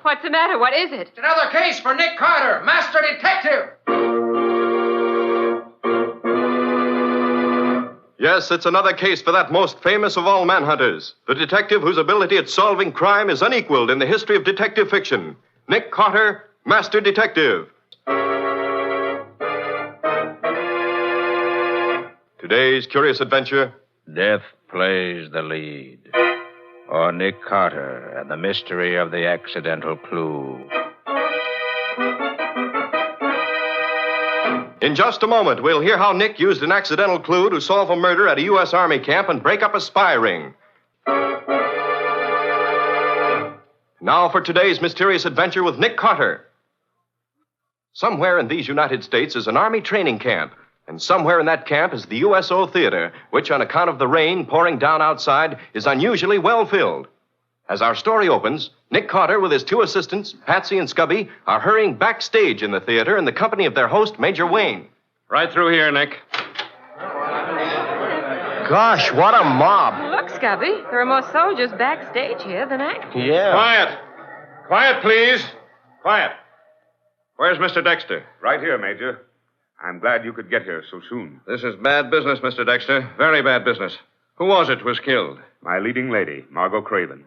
What's the matter? What is it? It's another case for Nick Carter, Master Detective. Yes, it's another case for that most famous of all manhunters, the detective whose ability at solving crime is unequaled in the history of detective fiction. Nick Carter, Master Detective. Today's curious adventure. Death plays the lead. Or Nick Carter and the mystery of the accidental clue. In just a moment, we'll hear how Nick used an accidental clue to solve a murder at a U.S. Army camp and break up a spy ring. Now for today's mysterious adventure with Nick Carter. Somewhere in these United States is an Army training camp, and somewhere in that camp is the USO Theater, which, on account of the rain pouring down outside, is unusually well filled. As our story opens, Nick Carter with his two assistants, Patsy and Scubby, are hurrying backstage in the theater in the company of their host, Major Wayne. Right through here, Nick. Gosh, what a mob. Look, Scubby, there are more soldiers backstage here than actors. Yeah. Quiet. Quiet, please. Quiet. Where's Mr. Dexter? Right here, Major. I'm glad you could get here so soon. This is bad business, Mr. Dexter. Very bad business. Who was it was killed? My leading lady, Margot Craven.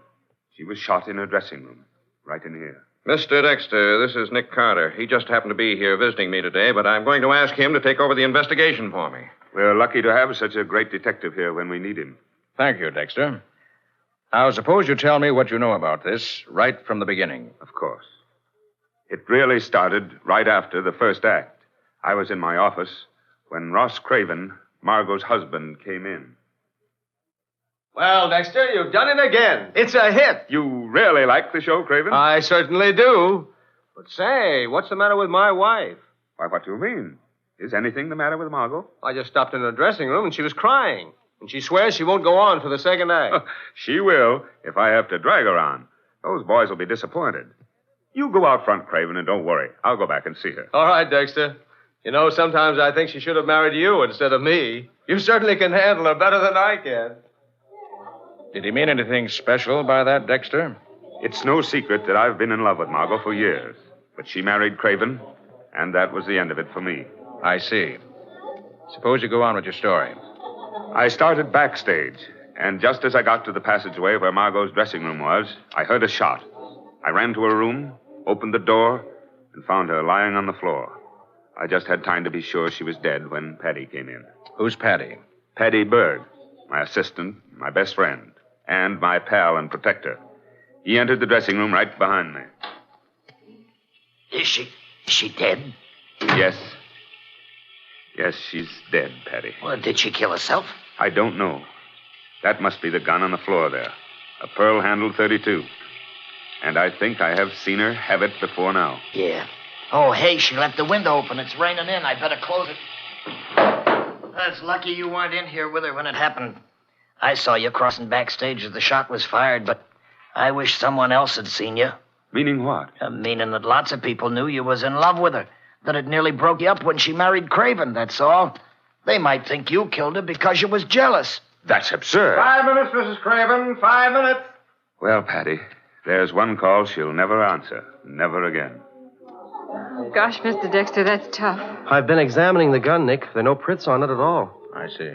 She was shot in her dressing room, right in here. Mr. Dexter, this is Nick Carter. He just happened to be here visiting me today, but I'm going to ask him to take over the investigation for me. We're lucky to have such a great detective here when we need him. Thank you, Dexter. Now, suppose you tell me what you know about this right from the beginning. Of course. It really started right after the first act. I was in my office when Ross Craven, Margot's husband, came in. Well, Dexter, you've done it again. It's a hit. You really like the show, Craven? I certainly do. But say, what's the matter with my wife? Why, what do you mean? Is anything the matter with Margot? I just stopped in her dressing room and she was crying. And she swears she won't go on for the second act. She will, if I have to drag her on. Those boys will be disappointed. You go out front, Craven, and don't worry. I'll go back and see her. All right, Dexter. You know, sometimes I think she should have married you instead of me. You certainly can handle her better than I can. Did he mean anything special by that, Dexter? It's no secret that I've been in love with Margot for years. But she married Craven, and that was the end of it for me. I see. Suppose you go on with your story. I started backstage, and just as I got to the passageway where Margot's dressing room was, I heard a shot. I ran to her room, opened the door, and found her lying on the floor. I just had time to be sure she was dead when Patty came in. Who's Patty? Patty Bird, my assistant, my best friend, and my pal and protector. He entered the dressing room right behind me. Is she dead? Yes. Yes, she's dead, Patty. Well, did she kill herself? I don't know. That must be the gun on the floor there. A pearl-handled .32. And I think I have seen her have it before now. Yeah. Oh, hey, she left the window open. It's raining in. I better close it. That's lucky you weren't in here with her when it happened. I saw you crossing backstage as the shot was fired, but I wish someone else had seen you. Meaning what? Meaning that lots of people knew you was in love with her. That it nearly broke you up when she married Craven, that's all. They might think you killed her because you was jealous. That's absurd. 5 minutes, Mrs. Craven. 5 minutes. Well, Patty, there's one call she'll never answer. Never again. Gosh, Mr. Dexter, that's tough. I've been examining the gun, Nick. There are no prints on it at all. I see.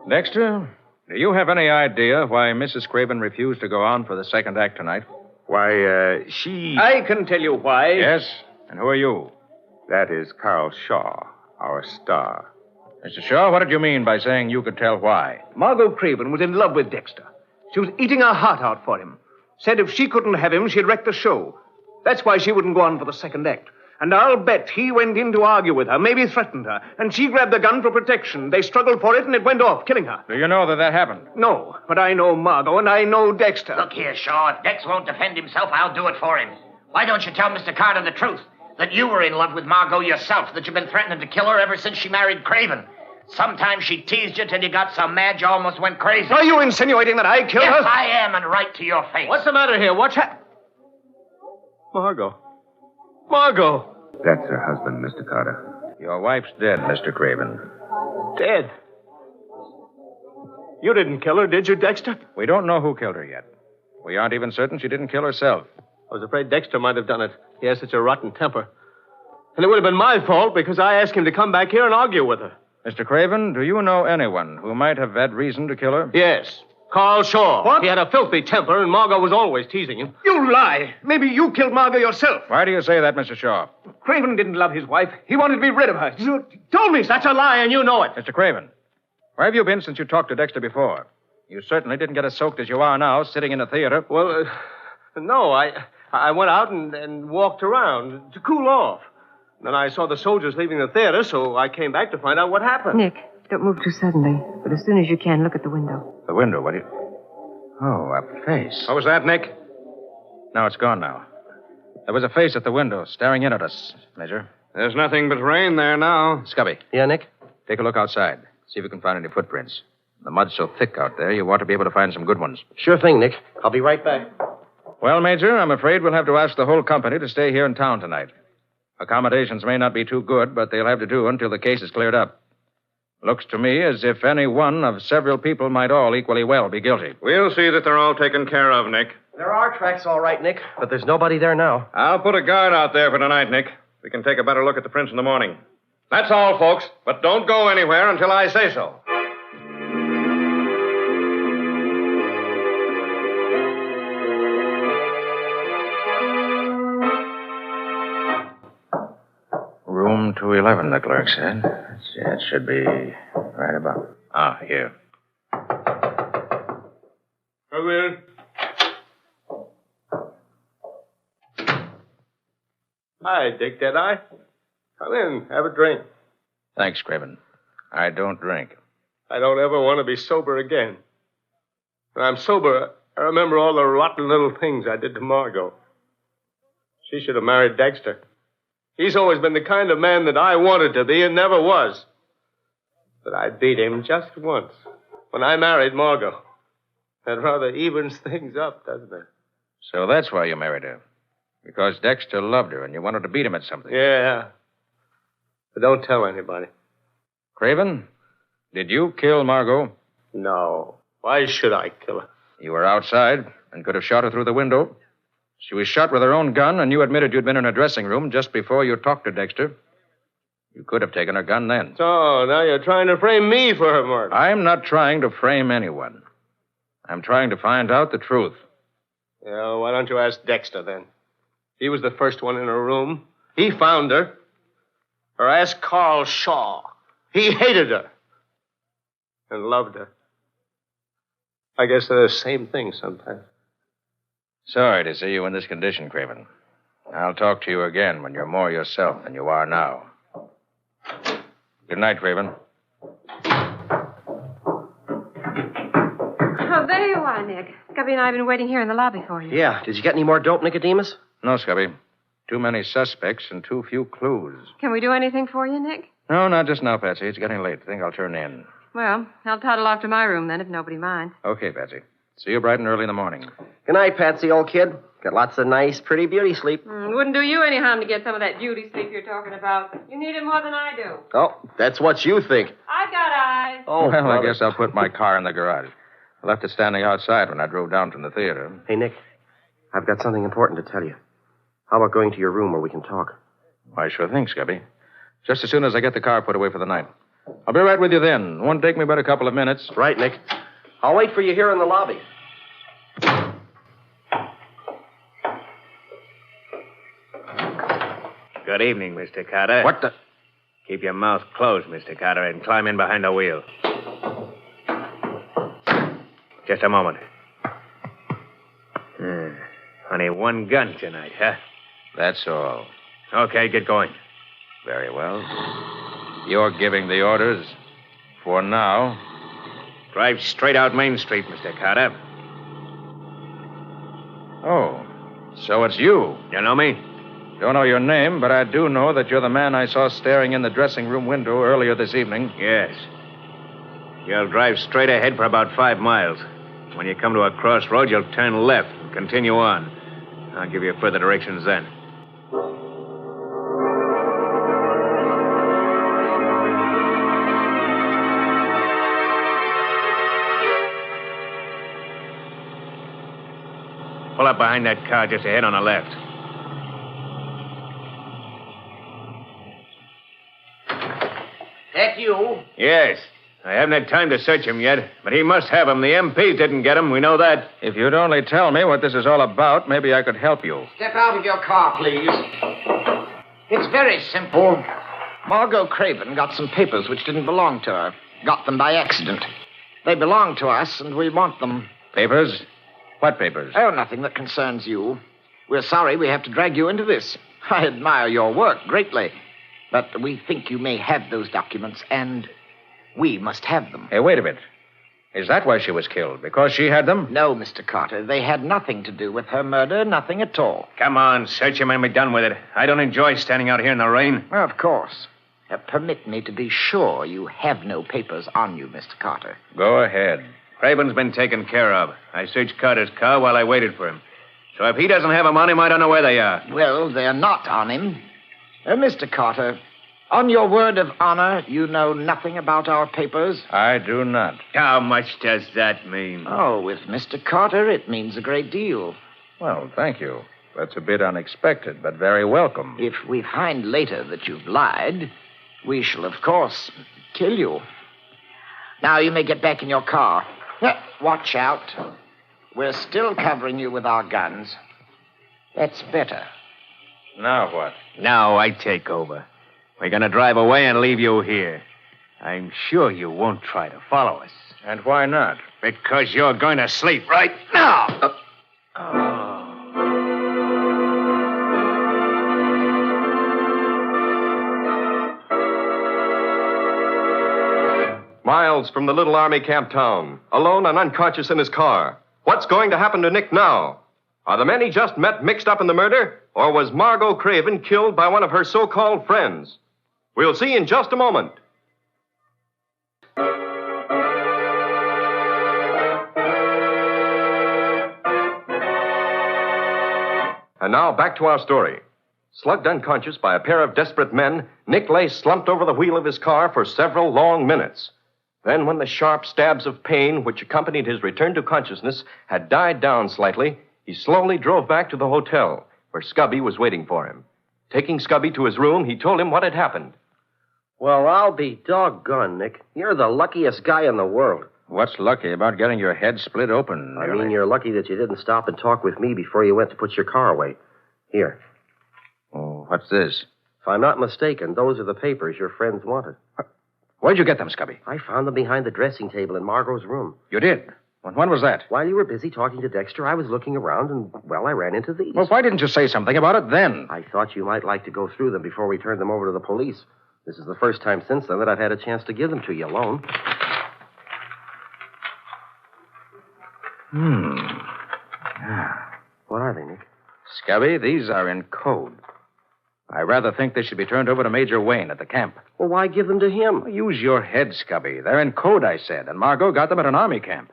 Dexter, do you have any idea why Mrs. Craven refused to go on for the second act tonight? Why, she... I can tell you why. Yes? And who are you? That is Carl Shaw, our star. Mr. Shaw, what did you mean by saying you could tell why? Margot Craven was in love with Dexter. She was eating her heart out for him. Said if she couldn't have him, she'd wreck the show. That's why she wouldn't go on for the second act. And I'll bet he went in to argue with her, maybe threatened her, and she grabbed the gun for protection. They struggled for it, and it went off, killing her. Do you know that happened? No, but I know Margot, and I know Dexter. Look here, Shaw. If Dex won't defend himself, I'll do it for him. Why don't you tell Mr. Carter the truth? That you were in love with Margot yourself, that you've been threatening to kill her ever since she married Craven. Sometimes she teased you till you got so mad you almost went crazy. Are you insinuating that I killed her? Yes, I am, and right to your face. What's the matter here? What's Margot. Margot. That's her husband, Mr. Carter. Your wife's dead, Mr. Craven. Dead? You didn't kill her, did you, Dexter? We don't know who killed her yet. We aren't even certain she didn't kill herself. I was afraid Dexter might have done it. He has such a rotten temper. And it would have been my fault because I asked him to come back here and argue with her. Mr. Craven, do you know anyone who might have had reason to kill her? Yes. Carl Shaw. What? He had a filthy temper, and Margot was always teasing him. You lie. Maybe you killed Margot yourself. Why do you say that, Mr. Shaw? Craven didn't love his wife. He wanted to be rid of her. You told me that's a lie, and you know it. Mr. Craven, where have you been since you talked to Dexter before? You certainly didn't get as soaked as you are now, sitting in a theater. Well, no, I went out and walked around to cool off. Then I saw the soldiers leaving the theater, so I came back to find out what happened. Nick, don't move too suddenly. But as soon as you can, look at the window. The window, what do you... Oh, a face. What was that, Nick? No, it's gone now. There was a face at the window, staring in at us, Major. There's nothing but rain there now. Scubby. Yeah, Nick? Take a look outside. See if you can find any footprints. The mud's so thick out there, you ought to be able to find some good ones. Sure thing, Nick. I'll be right back. Well, Major, I'm afraid we'll have to ask the whole company to stay here in town tonight. Accommodations may not be too good, but they'll have to do until the case is cleared up. Looks to me as if any one of several people might all equally well be guilty. We'll see that they're all taken care of, Nick. There are tracks, all right, Nick, but there's nobody there now. I'll put a guard out there for tonight, Nick. We can take a better look at the prints in the morning. That's all, folks. But don't go anywhere until I say so. Room 211, the clerk said. Yeah, it should be right about... Ah, here. Come in. Hi, Dick Deadeye. Come in, have a drink. Thanks, Craven. I don't drink. I don't ever want to be sober again. When I'm sober, I remember all the rotten little things I did to Margot. She should have married Dexter. He's always been the kind of man that I wanted to be and never was. But I beat him just once, when I married Margot. That rather evens things up, doesn't it? So that's why you married her. Because Dexter loved her and you wanted to beat him at something. Yeah. But don't tell anybody. Craven, did you kill Margot? No. Why should I kill her? You were outside and could have shot her through the window. She was shot with her own gun, and you admitted you'd been in her dressing room just before you talked to Dexter. You could have taken her gun then. So, now you're trying to frame me for her murder. I'm not trying to frame anyone. I'm trying to find out the truth. Yeah, why don't you ask Dexter, then? He was the first one in her room. He found her. Or ask Carl Shaw. He hated her. And loved her. I guess they're the same thing sometimes. Sorry to see you in this condition, Craven. I'll talk to you again when you're more yourself than you are now. Good night, Craven. Oh, there you are, Nick. Scubby and I have been waiting here in the lobby for you. Yeah, did you get any more dope, Nicodemus? No, Scubby. Too many suspects and too few clues. Can we do anything for you, Nick? No, not just now, Patsy. It's getting late. I think I'll turn in. Well, I'll toddle off to my room then, if nobody minds. Okay, Patsy. See you bright and early in the morning. Good night, Patsy, old kid. Got lots of nice, pretty beauty sleep. Wouldn't do you any harm to get some of that beauty sleep you're talking about. You need it more than I do. Oh, that's what you think. I've got eyes. Oh, well, brother. I guess I'll put my car in the garage. I left it standing outside when I drove down from the theater. Hey, Nick, I've got something important to tell you. How about going to your room where we can talk? Why, sure thing, Scubby. Just as soon as I get the car put away for the night. I'll be right with you then. Won't take me but a couple of minutes. Right, Nick. I'll wait for you here in the lobby. Good evening, Mr. Carter. What the... Keep your mouth closed, Mr. Carter, and climb in behind the wheel. Just a moment. Only one gun tonight, huh? That's all. Okay, get going. Very well. You're giving the orders. For now. Drive straight out Main Street, Mr. Carter. Oh, so it's you. You know me? Don't know your name, but I do know that you're the man I saw staring in the dressing room window earlier this evening. Yes. You'll drive straight ahead for about 5 miles. When you come to a crossroad, you'll turn left and continue on. I'll give you further directions then. Pull up behind that car just ahead on the left. That you? Yes. I haven't had time to search him yet, but he must have him. The MPs didn't get him. We know that. If you'd only tell me what this is all about, maybe I could help you. Step out of your car, please. It's very simple. Margot Craven got some papers which didn't belong to her. Got them by accident. They belong to us, and we want them. Papers? What papers? Oh, nothing that concerns you. We're sorry we have to drag you into this. I admire your work greatly. But we think you may have those documents, and we must have them. Hey, wait a bit. Is that why she was killed? Because she had them? No, Mr. Carter. They had nothing to do with her murder, nothing at all. Come on, search him and be done with it. I don't enjoy standing out here in the rain. Of course. Permit me to be sure you have no papers on you, Mr. Carter. Go ahead. Craven's been taken care of. I searched Carter's car while I waited for him. So if he doesn't have them on him, I don't know where they are. Well, they're not on him. Mr. Carter, on your word of honor, you know nothing about our papers? I do not. How much does that mean? Oh, with Mr. Carter, it means a great deal. Well, thank you. That's a bit unexpected, but very welcome. If we find later that you've lied, we shall, of course, kill you. Now you may get back in your car. Watch out. We're still covering you with our guns. That's better. Now what? Now I take over. We're going to drive away and leave you here. I'm sure you won't try to follow us. And why not? Because you're going to sleep right now. Miles from the little army camp town, alone and unconscious in his car. What's going to happen to Nick now? Are the men he just met mixed up in the murder? Or was Margot Craven killed by one of her so-called friends? We'll see in just a moment. And now back to our story. Slugged unconscious by a pair of desperate men, Nick lay slumped over the wheel of his car for several long minutes. Then, when the sharp stabs of pain which accompanied his return to consciousness had died down slightly, he slowly drove back to the hotel, where Scubby was waiting for him. Taking Scubby to his room, he told him what had happened. Well, I'll be doggone, Nick. You're the luckiest guy in the world. What's lucky about getting your head split open? I mean, you're lucky that you didn't stop and talk with me before you went to put your car away. Here. Oh, what's this? If I'm not mistaken, those are the papers your friends wanted. Where'd you get them, Scubby? I found them behind the dressing table in Margot's room. You did? When was that? While you were busy talking to Dexter, I was looking around, and, well, I ran into these. Well, why didn't you say something about it then? I thought you might like to go through them before we turned them over to the police. This is the first time since then that I've had a chance to give them to you alone. What are they, Nick? Scubby, these are in code. I rather think they should be turned over to Major Wayne at the camp. Well, why give them to him? Use your head, Scubby. They're in code, I said, and Margot got them at an army camp.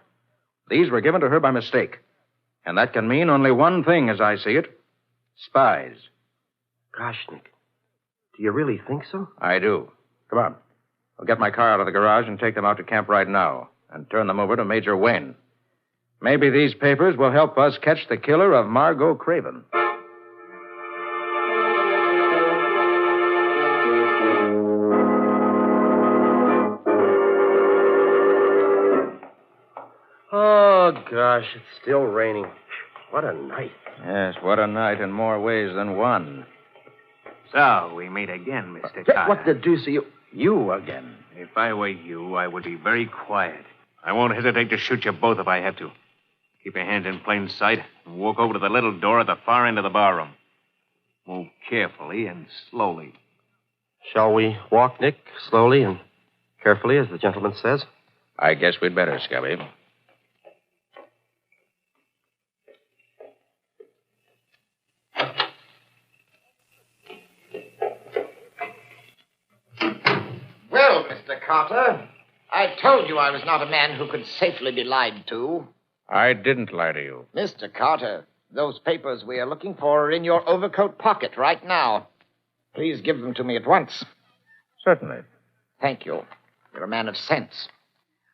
These were given to her by mistake. And that can mean only one thing, as I see it. Spies. Gosh, Nick. Do you really think so? I do. Come on. I'll get my car out of the garage and take them out to camp right now and turn them over to Major Wayne. Maybe these papers will help us catch the killer of Margot Craven. Oh, gosh, it's still raining. What a night. Yes, what a night in more ways than one. So, we meet again, Mr. Carter. What the deuce are you... You again. If I were you, I would be very quiet. I won't hesitate to shoot you both if I have to. Keep your hands in plain sight and walk over to the little door at the far end of the barroom. Move carefully and slowly. Shall we walk, Nick, slowly and carefully, as the gentleman says? I guess we'd better, Scubby. Well, Mr. Carter, I told you I was not a man who could safely be lied to. I didn't lie to you. Mr. Carter, those papers we are looking for are in your overcoat pocket right now. Please give them to me at once. Certainly. Thank you. You're a man of sense.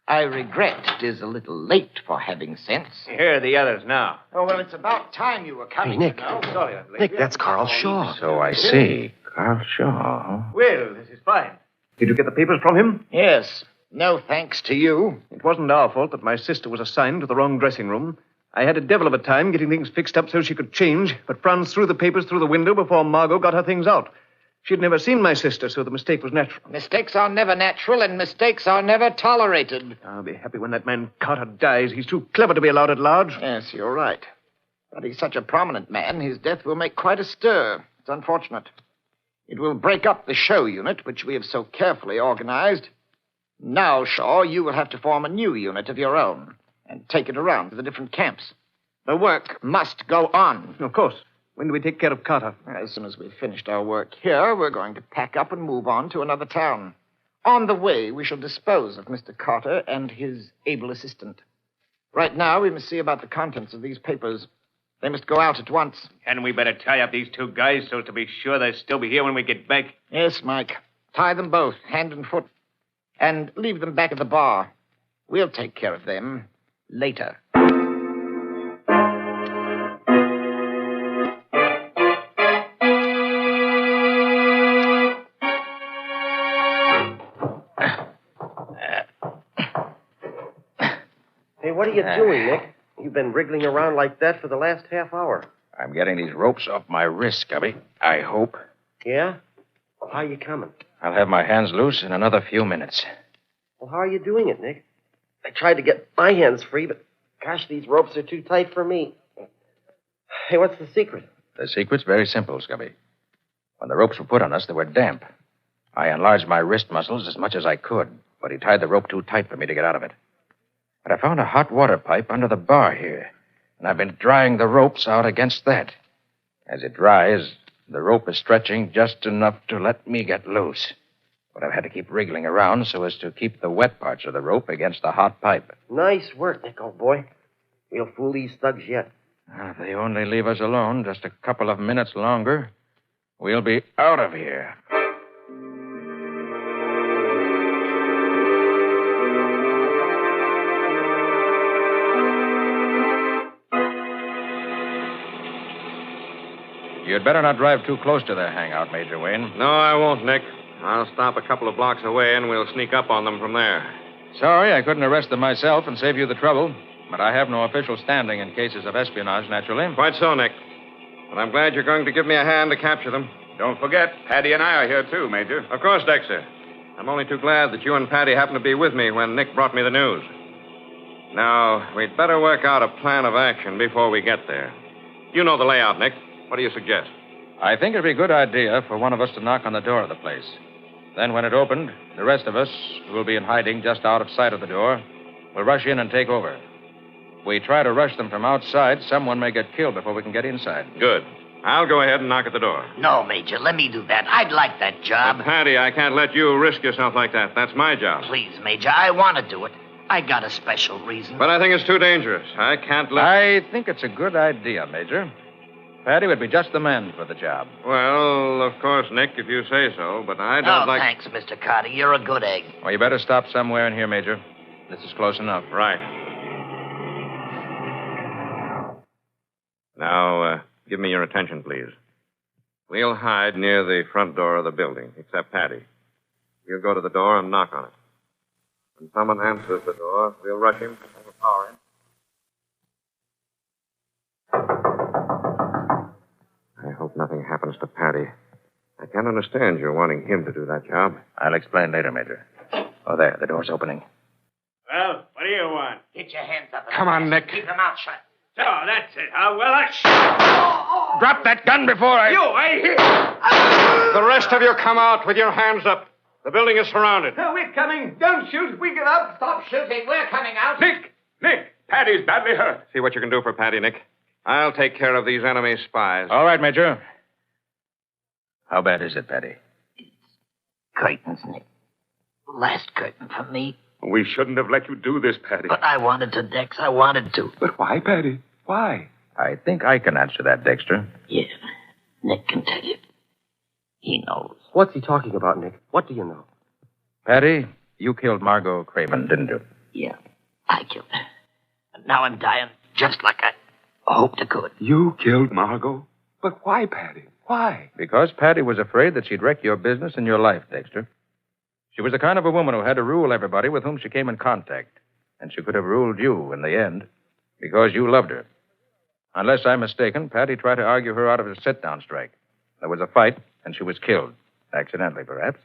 I regret it is a little late for having sense. Here are the others now. Oh, well, it's about time you were coming, Nick. you know. Sorry, I'm late. Nick, that's Carl Shaw. So I see. Carl Shaw, huh? Well, this is fine. Did you get the papers from him? Yes. No thanks to you. It wasn't our fault that my sister was assigned to the wrong dressing room. I had a devil of a time getting things fixed up so she could change, but Franz threw the papers through the window before Margot got her things out. She'd never seen my sister, so the mistake was natural. Mistakes are never natural, and mistakes are never tolerated. I'll be happy when that man Carter dies. He's too clever to be allowed at large. Yes, you're right. But he's such a prominent man, his death will make quite a stir. It's unfortunate. It will break up the show unit, which we have so carefully organized. Now, Shaw, you will have to form a new unit of your own and take it around to the different camps. The work must go on. Of course. When do we take care of Carter? As soon as we've finished our work here, we're going to pack up and move on to another town. On the way, we shall dispose of Mr. Carter and his able assistant. Right now, we must see about the contents of these papers. They must go out at once. Hadn't we better tie up these two guys so as to be sure they'll still be here when we get back? Yes, Mike. Tie them both, hand and foot, and leave them back at the bar. We'll take care of them later. Hey, what are you doing, Nick? You've been wriggling around like that for the last half hour. I'm getting these ropes off my wrists, Gubby. I hope. Yeah? Well, how are you coming? I'll have my hands loose in another few minutes. Well, how are you doing it, Nick? I tried to get my hands free, but gosh, these ropes are too tight for me. Hey, what's the secret? The secret's very simple, Scubby. When the ropes were put on us, they were damp. I enlarged my wrist muscles as much as I could, but he tied the rope too tight for me to get out of it. But I found a hot water pipe under the bar here, and I've been drying the ropes out against that. As it dries, the rope is stretching just enough to let me get loose. But I've had to keep wriggling around so as to keep the wet parts of the rope against the hot pipe. Nice work, Nick, old boy. We'll fool these thugs yet. If they only leave us alone just a couple of minutes longer, we'll be out of here. You'd better not drive too close to their hangout, Major Wayne. No, I won't, Nick. I'll stop a couple of blocks away and we'll sneak up on them from there. Sorry I couldn't arrest them myself and save you the trouble, but I have no official standing in cases of espionage, naturally. Quite so, Nick. But I'm glad you're going to give me a hand to capture them. Don't forget, Paddy and I are here, too, Major. Of course, Dexter. I'm only too glad that you and Patty happened to be with me when Nick brought me the news. Now, we'd better work out a plan of action before we get there. You know the layout, Nick. What do you suggest? I think it'd be a good idea for one of us to knock on the door of the place. Then when it opened, the rest of us, who will be in hiding just out of sight of the door, will rush in and take over. If we try to rush them from outside, someone may get killed before we can get inside. Good. I'll go ahead and knock at the door. No, Major, let me do that. I'd like that job. But, Patty, I can't let you risk yourself like that. That's my job. Please, Major, I want to do it. I got a special reason. But I think it's too dangerous. I can't let... I think it's a good idea, Major. Paddy would be just the man for the job. Well, of course, Nick, if you say so, but I don't like... Thanks, Mr. Carter. You're a good egg. Well, you better stop somewhere in here, Major. This is close enough. Right. Now, give me your attention, please. We'll hide near the front door of the building, except Patty. We'll go to the door and knock on it. When someone answers the door, we'll rush him, overpower him. I hope nothing happens to Patty. I can't understand your wanting him to do that job. I'll explain later, Major. Oh, there, the door's opening. Well, what do you want? Get your hands up. Come on, Nick. Keep them out shut. So, that's it, huh? Well, that's... Drop that gun before I... The rest of you come out with your hands up. The building is surrounded. No, we're coming. Don't shoot. We get up. Stop shooting. We're coming out. Nick, Paddy's badly hurt. See what you can do for Patty, Nick. I'll take care of these enemy spies. All right, Major. How bad is it, Patty? Curtains, Nick. Last curtain for me. We shouldn't have let you do this, Paddy. But I wanted to, Dex. I wanted to. But why, Paddy? Why? I think I can answer that, Dexter. Yeah. Nick can tell you. He knows. What's he talking about, Nick? What do you know? Patty, you killed Margot Craven, didn't you? Yeah, I killed her. And now I'm dying just like I hoped I could. You killed Margot? But why, Patty? Why? Because Patty was afraid that she'd wreck your business and your life, Dexter. She was the kind of a woman who had to rule everybody with whom she came in contact. And she could have ruled you in the end because you loved her. Unless I'm mistaken, Patty tried to argue her out of a sit-down strike. There was a fight, and she was killed. Accidentally, perhaps.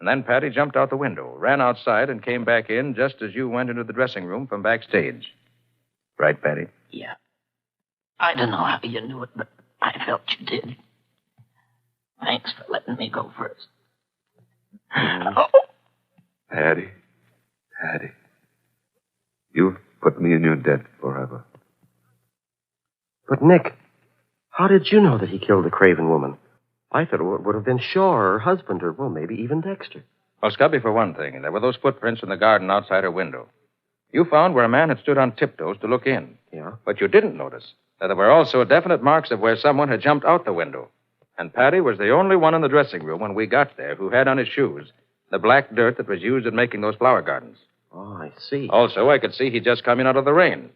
And then Patty jumped out the window, ran outside, and came back in just as you went into the dressing room from backstage. Right, Patty? Yeah. I don't know how you knew it, but I felt you did. Thanks for letting me go first. Oh. Patty. You've put me in your debt forever. But, Nick, how did you know that he killed the Craven woman? I thought it would have been Shaw or her husband or, well, maybe even Dexter. Well, Scubby, for one thing, there were those footprints in the garden outside her window. You found where a man had stood on tiptoes to look in. Yeah? But you didn't notice that there were also definite marks of where someone had jumped out the window. And Patty was the only one in the dressing room when we got there who had on his shoes the black dirt that was used in making those flower gardens. Oh, I see. Also, I could see he'd just come in out of the rain.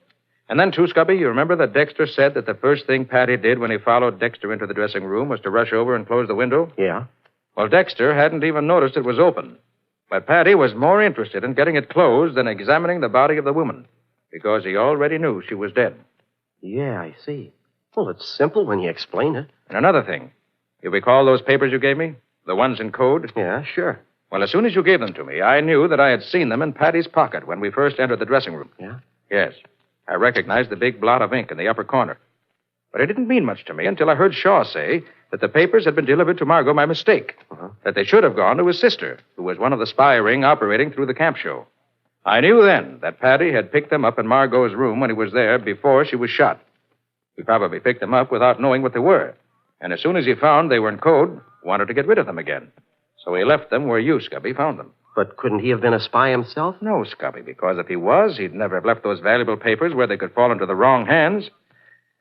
And then, too, Scubby, you remember that Dexter said that the first thing Patty did when he followed Dexter into the dressing room was to rush over and close the window? Yeah? Well, Dexter hadn't even noticed it was open. But Patty was more interested in getting it closed than examining the body of the woman, because he already knew she was dead. Yeah, I see. Well, it's simple when you explain it. And another thing. You recall those papers you gave me? The ones in code? Yeah, sure. Well, as soon as you gave them to me, I knew that I had seen them in Patty's pocket when we first entered the dressing room. Yeah? Yes. I recognized the big blot of ink in the upper corner. But it didn't mean much to me until I heard Shaw say that the papers had been delivered to Margot by mistake. That they should have gone to his sister, who was one of the spy ring operating through the camp show. I knew then that Patty had picked them up in Margot's room when he was there before she was shot. He probably picked them up without knowing what they were. And as soon as he found they were in code, wanted to get rid of them again. So he left them where you, Scubby, found them. But couldn't he have been a spy himself? No, Scubby, because if he was, he'd never have left those valuable papers where they could fall into the wrong hands.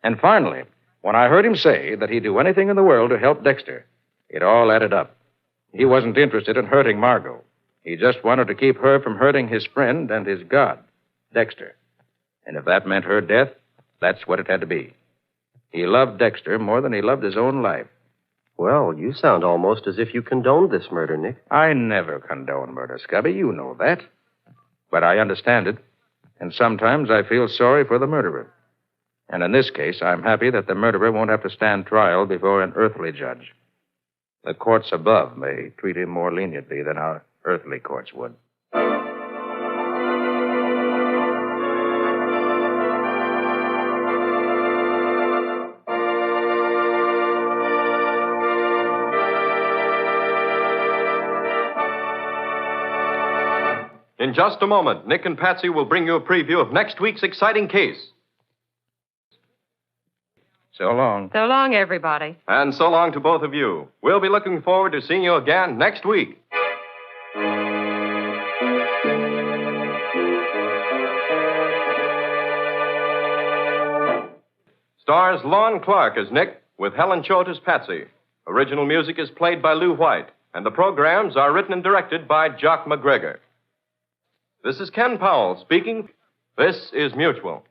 And finally, when I heard him say that he'd do anything in the world to help Dexter, it all added up. He wasn't interested in hurting Margot. He just wanted to keep her from hurting his friend and his god, Dexter. And if that meant her death, that's what it had to be. He loved Dexter more than he loved his own life. Well, you sound almost as if you condoned this murder, Nick. I never condone murder, Scubby. You know that. But I understand it. And sometimes I feel sorry for the murderer. And in this case, I'm happy that the murderer won't have to stand trial before an earthly judge. The courts above may treat him more leniently than our earthly courts would. In just a moment, Nick and Patsy will bring you a preview of next week's exciting case. So long. So long, everybody. And so long to both of you. We'll be looking forward to seeing you again next week. Stars Lon Clark as Nick, with Helen Choate as Patsy. Original music is played by Lou White, and the programs are written and directed by Jock McGregor. This is Ken Powell speaking. This is Mutual.